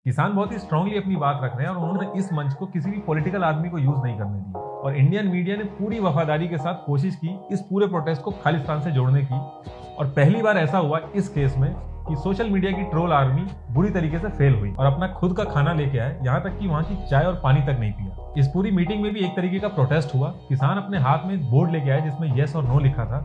किसान बहुत ही स्ट्रांगली अपनी बात रख रहे हैं और उन्होंने इस मंच को किसी भी पॉलिटिकल आदमी को यूज नहीं करने दिया। और इंडियन मीडिया ने पूरी वफादारी के साथ कोशिश की इस पूरे प्रोटेस्ट को खालिस्तान से जोड़ने की। और पहली बार ऐसा हुआ इस केस में कि सोशल मीडिया की ट्रोल आर्मी बुरी तरीके से फेल हुई और अपना खुद का खाना लेके आए, यहाँ तक कि वहाँ की चाय और पानी तक नहीं पिया। इस पूरी मीटिंग में भी एक तरीके का प्रोटेस्ट हुआ। किसान अपने हाथ में बोर्ड लेके आए जिसमें येस और नो लिखा था।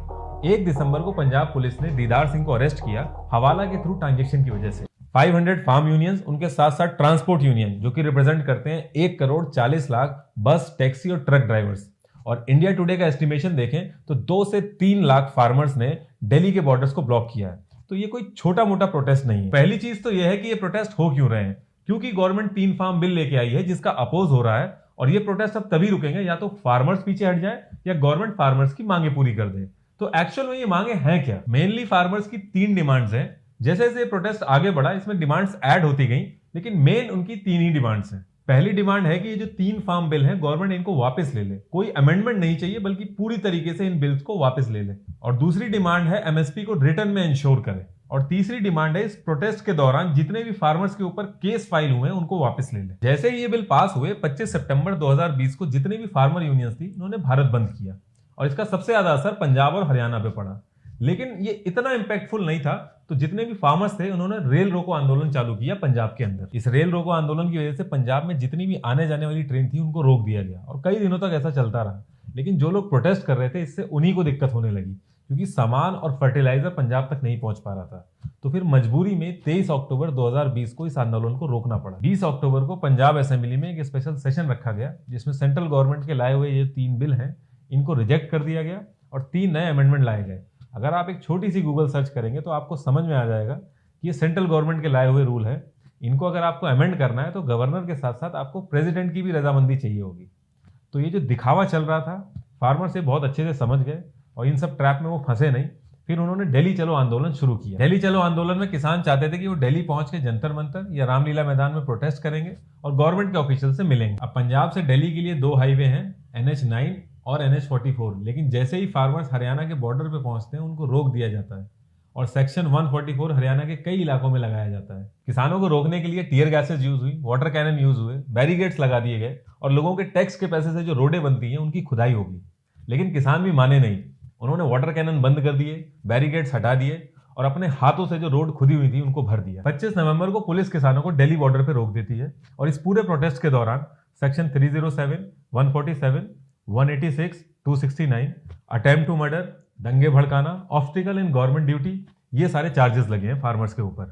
1 दिसंबर को पंजाब पुलिस ने दीदार सिंह को अरेस्ट किया हवाला के थ्रू ट्रांजेक्शन की वजह से। 500 फार्म यूनियंस, उनके साथ साथ ट्रांसपोर्ट यूनियन जो कि रिप्रेजेंट करते हैं 1 करोड़ 40 लाख बस, टैक्सी और ट्रक ड्राइवर्स। और इंडिया टुडे का एस्टिमेशन देखें तो 2 से 3 लाख फार्मर्स ने दिल्ली के बॉर्डर्स को ब्लॉक किया है। तो ये कोई छोटा मोटा प्रोटेस्ट नहीं है। पहली चीज तो यह है कि ये प्रोटेस्ट हो क्यों रहे हैं, क्योंकि गवर्नमेंट 3 फार्म बिल लेके आई है जिसका अपोज हो रहा है। और ये प्रोटेस्ट अब तभी रुकेंगे या तो फार्मर्स पीछे हट जाए या गवर्नमेंट फार्मर्स की मांगे पूरी कर दे। तो एक्चुअल में ये मांगे हैं क्या? मेनली फार्मर्स की 3 डिमांड्स हैं। जैसे जैसे प्रोटेस्ट आगे बढ़ा इसमें डिमांड्स ऐड होती गई, लेकिन मेन उनकी 3 ही डिमांड्स हैं। पहली डिमांड है कि ये जो 3 फार्म बिल हैं गवर्नमेंट इनको वापस ले ले, कोई अमेंडमेंट नहीं चाहिए बल्कि पूरी तरीके से इन बिल्स को वापस ले ले। और दूसरी डिमांड है एमएसपी को रिटर्न में इंश्योर करे। और तीसरी डिमांड है इस प्रोटेस्ट के दौरान जितने भी फार्मर्स के ऊपर केस फाइल हुए हैं उनको वापस ले ले। जैसे ही ये बिल पास हुए 25 सितंबर 2020 को जितने भी फार्मर यूनियंस थी उन्होंने भारत बंद किया और इसका सबसे ज्यादा असर पंजाब और हरियाणा पे पड़ा। लेकिन ये इतना इंपैक्टफुल नहीं था, तो जितने भी फार्मर्स थे उन्होंने रेल रोको आंदोलन चालू किया पंजाब के अंदर। इस रेल रोको आंदोलन की वजह से पंजाब में जितनी भी आने जाने वाली ट्रेन थी उनको रोक दिया गया और कई दिनों तक ऐसा चलता रहा। लेकिन जो लोग प्रोटेस्ट कर रहे थे इससे उन्हीं को दिक्कत होने लगी, क्योंकि सामान और फर्टिलाइजर पंजाब तक नहीं पहुंच पा रहा था। तो फिर मजबूरी में 23 अक्टूबर 2020 को इस आंदोलन को रोकना पड़ा। 20 अक्टूबर को पंजाब असेंबली में एक स्पेशल सेशन रखा गया जिसमें सेंट्रल गवर्नमेंट के लाए हुए ये 3 बिल हैं इनको रिजेक्ट कर दिया गया और 3 नए अमेंडमेंट लाए गए। अगर आप एक छोटी सी गूगल सर्च करेंगे तो आपको समझ में आ जाएगा कि ये सेंट्रल गवर्नमेंट के लाए हुए रूल है। इनको अगर आपको अमेंड करना है तो गवर्नर के साथ साथ आपको प्रेसिडेंट की भी रजामंदी चाहिए होगी। तो ये जो दिखावा चल रहा था फार्मर से बहुत अच्छे से समझ गए और इन सब ट्रैप में वो फंसे नहीं। फिर उन्होंने दिल्ली चलो आंदोलन शुरू किया। दिल्ली चलो आंदोलन में किसान चाहते थे कि वो दिल्ली पहुंच के जंतर मंतर या रामलीला मैदान में प्रोटेस्ट करेंगे और गवर्नमेंट के ऑफिशियल से मिलेंगे। अब पंजाब से दिल्ली के लिए 2 हाईवे हैं, NH9 और NH44। लेकिन जैसे ही फार्मर्स हरियाणा के बॉर्डर पे पहुंचते हैं उनको रोक दिया जाता है और सेक्शन 144 हरियाणा के कई इलाकों में लगाया जाता है। किसानों को रोकने के लिए टीयर गैसेज यूज हुई, वाटर कैनन यूज हुए, बैरिकेड्स लगा दिए गए और लोगों के टैक्स के पैसे से जो रोडें बनती हैं उनकी खुदाई होगी। लेकिन किसान भी माने नहीं, उन्होंने वाटर कैनन बंद कर दिए, बैरिकेड्स हटा दिए और अपने हाथों से जो रोड खुदी हुई थी उनको भर दिया। 25 नवंबर को पुलिस किसानों को दिल्ली बॉर्डर पर रोक देती है और इस पूरे प्रोटेस्ट के दौरान सेक्शन 307, 147, 186, 269, अटेम्प्ट टू मर्डर, दंगे भड़काना, ऑब्स्टिकल इन गवर्नमेंट ड्यूटी, ये सारे चार्जेस लगे हैं फार्मर्स के ऊपर।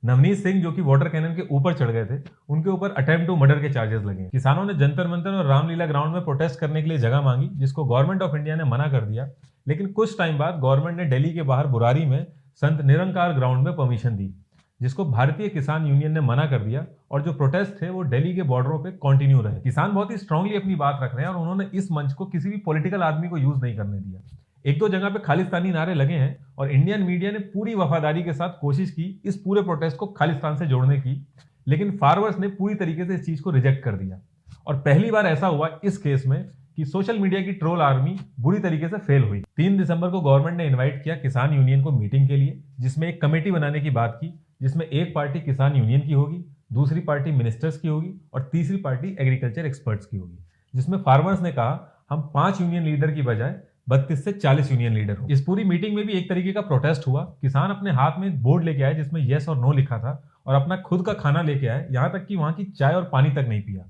नवनीत सिंह जो कि वाटर कैनन के ऊपर चढ़ गए थे उनके ऊपर अटेम्प्ट टू मर्डर के चार्जेस लगे। किसानों ने जंतर मंतर और रामलीला ग्राउंड में प्रोटेस्ट करने के लिए जगह मांगी जिसको गवर्नमेंट ऑफ इंडिया ने मना कर दिया। लेकिन कुछ टाइम बाद गवर्नमेंट ने दिल्ली के बाहर बुरारी में संत निरंकार ग्राउंड में परमिशन दी, जिसको भारतीय किसान यूनियन ने मना कर दिया और जो प्रोटेस्ट थे वो दिल्ली के बॉर्डरों पे कंटिन्यू रहे। किसान बहुत ही स्ट्रांगली अपनी बात रख रहे हैं और उन्होंने इस मंच को किसी भी पॉलिटिकल आदमी को यूज नहीं करने दिया। 1-2 जगह पे खालिस्तानी नारे लगे हैं और इंडियन मीडिया ने पूरी वफादारी के साथ कोशिश की इस पूरे प्रोटेस्ट को खालिस्तान से जोड़ने की, लेकिन फार्मर्स ने पूरी तरीके से इस चीज को रिजेक्ट कर दिया। और पहली बार ऐसा हुआ इस केस में कि सोशल मीडिया की ट्रोल आर्मी बुरी तरीके से फेल हुई। 3 दिसंबर को गवर्नमेंट ने इन्वाइट किया किसान यूनियन को मीटिंग के लिए, जिसमें एक कमेटी बनाने की बात की, जिसमें एक पार्टी किसान यूनियन की होगी, दूसरी पार्टी मिनिस्टर्स की होगी और तीसरी पार्टी एग्रीकल्चर एक्सपर्ट्स की होगी। जिसमें फार्मर्स ने कहा हम 5 यूनियन लीडर की बजाय 32 से 40 यूनियन लीडर हो। इस पूरी मीटिंग में भी एक तरीके का प्रोटेस्ट हुआ। किसान अपने हाथ में एक बोर्ड लेके आए जिसमें येस और नो लिखा था और अपना खुद का खाना लेके आए, यहाँ तक कि वहां की चाय और पानी तक नहीं पिया।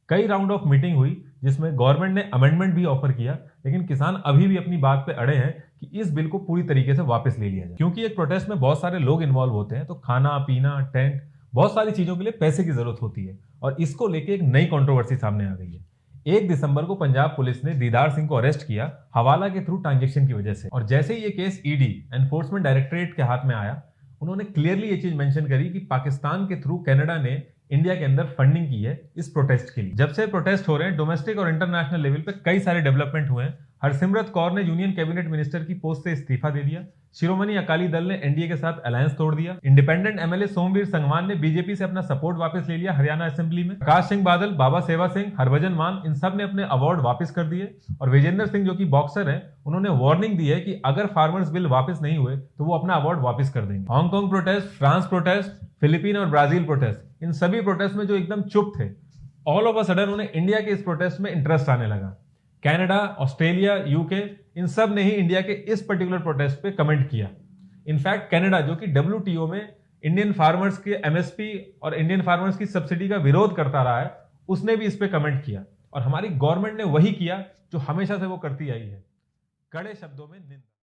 कई राउंड ऑफ मीटिंग हुई जिसमें गवर्नमेंट ने अमेंडमेंट भी ऑफर किया, लेकिन किसान अभी भी अपनी बात पे अड़े हैं कि इस बिल को पूरी तरीके से वापस ले लिया जाए। क्योंकि एक प्रोटेस्ट में बहुत सारे लोग इन्वॉल्व होते हैं तो खाना पीना, टेंट, बहुत सारी चीजों के लिए पैसे की जरूरत होती है और इसको लेके एक नई कंट्रोवर्सी सामने आ गई है। 1 दिसंबर को पंजाब पुलिस ने दीदार सिंह को अरेस्ट किया हवाला के थ्रू ट्रांजेक्शन की वजह से। और जैसे ही ये केस ईडी एनफोर्समेंट डायरेक्टरेट के हाथ में आया, उन्होंने क्लियरली ये चीज मेंशन करी कि पाकिस्तान के थ्रू कनाडा ने इंडिया के अंदर फंडिंग की है इस प्रोटेस्ट के लिए। जब से प्रोटेस्ट हो रहे हैं डोमेस्टिक और इंटरनेशनल लेवल पे कई सारे डेवलपमेंट हुए हैं। हरसिमरत कौर ने यूनियन कैबिनेट मिनिस्टर की पोस्ट से इस्तीफा दे दिया। शिरोमणि अकाली दल ने एनडीए के साथ अलायंस तोड़ दिया। इंडिपेंडेंट एमएलए सोमवीर संगवान ने बीजेपी से अपना सपोर्ट वापस ले लिया हरियाणा असेंबली में। प्रकाश सिंह बादल, बाबा सेवा सिंह, हरभजन मान, इन सब ने अपने अवार्ड वापस कर दिए। और विजेंद्र सिंह जो कि बॉक्सर है, उन्होंने वार्निंग दी है कि अगर फार्मर्स बिल वापस नहीं हुए तो वो अपना अवार्ड वापस कर देंगे। Hong Kong protest, France protest, Philippine और ब्राजील प्रोटेस्ट, इन सभी प्रोटेस्ट में जो एकदम चुप थे, ऑल ऑफ अ सडन उन्हें इंडिया के इस प्रोटेस्ट में इंटरेस्ट आने लगा। कनाडा, ऑस्ट्रेलिया, यूके, इन सब ने ही इंडिया के इस पर्टिकुलर प्रोटेस्ट पे कमेंट किया। इनफैक्ट कनाडा, जो कि WTO में इंडियन फार्मर्स के MSP और इंडियन फार्मर्स की सब्सिडी का विरोध करता रहा है, उसने भी इस पे कमेंट किया। और हमारी गवर्नमेंट ने वही किया जो हमेशा से वो करती आई है, कड़े शब्दों में निंदा।